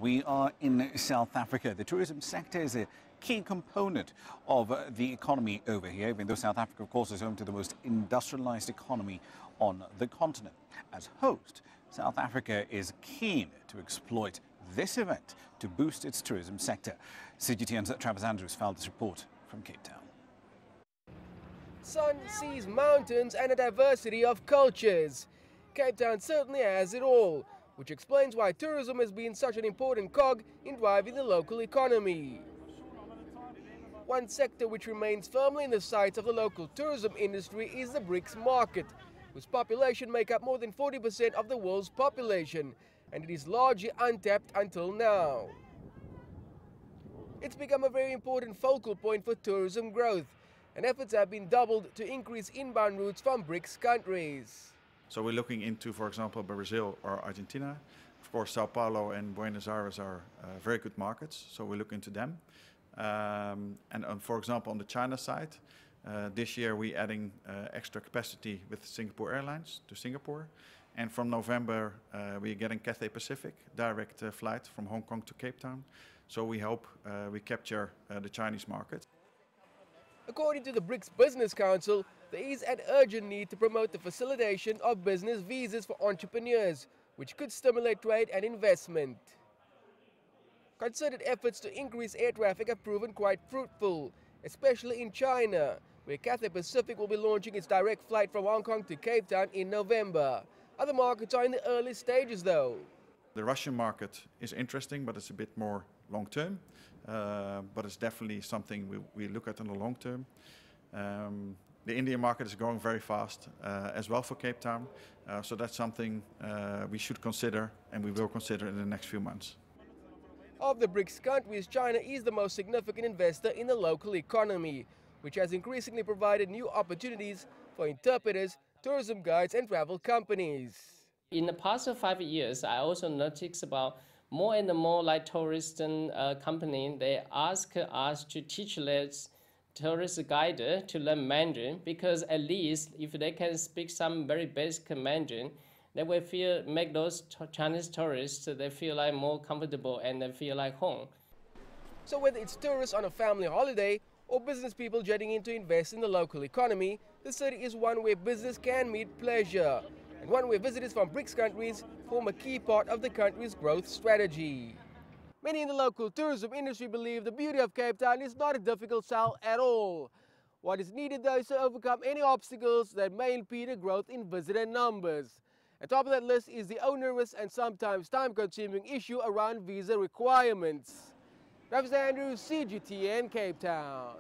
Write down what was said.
We are in South Africa. The tourism sector is a key component of the economy over here, even though South Africa, of course, is home to the most industrialized economy on the continent. As host, South Africa is keen to exploit this event to boost its tourism sector. CGTN's Travers Andrews filed this report from Cape Town. Sun, seas, mountains and a diversity of cultures. Cape Town certainly has it all, which explains why tourism has been such an important cog in driving the local economy. One sector which remains firmly in the sights of the local tourism industry is the BRICS market, whose population make up more than 40% of the world's population, and it is largely untapped until now. It's become a very important focal point for tourism growth, and efforts have been doubled to increase inbound routes from BRICS countries. So we're looking into, for example, Brazil or Argentina. Of course, Sao Paulo and Buenos Aires are very good markets, so we look into them. For example, on the China side, this year we're adding extra capacity with Singapore Airlines to Singapore. And from November, we're getting Cathay Pacific, direct flight from Hong Kong to Cape Town. So we hope we capture the Chinese market. According to the BRICS Business Council, there is an urgent need to promote the facilitation of business visas for entrepreneurs, which could stimulate trade and investment. Concerted efforts to increase air traffic have proven quite fruitful, especially in China, where Cathay Pacific will be launching its direct flight from Hong Kong to Cape Town in November. Other markets are in the early stages though. The Russian market is interesting, but it's a bit more long-term. But it's definitely something we look at in the long term. The Indian market is growing very fast as well for Cape Town. So that's something we should consider, and we will consider in the next few months. Of the BRICS countries, China is the most significant investor in the local economy, which has increasingly provided new opportunities for interpreters, tourism guides and travel companies. In the past 5 years, I also noticed about more and more like tourist company, they ask us to teach their tourist guide to learn Mandarin, because at least if they can speak some very basic Mandarin, they will make those Chinese tourists, they feel like more comfortable and they feel like home. So whether it's tourists on a family holiday or business people jetting in to invest in the local economy, the city is one where business can meet pleasure, and one where visitors from BRICS countries form a key part of the country's growth strategy. Many in the local tourism industry believe the beauty of Cape Town is not a difficult sell at all. What is needed though is to overcome any obstacles that may impede a growth in visitor numbers. At top of that list is the onerous and sometimes time-consuming issue around visa requirements. Travers Andrews, CGTN, Cape Town.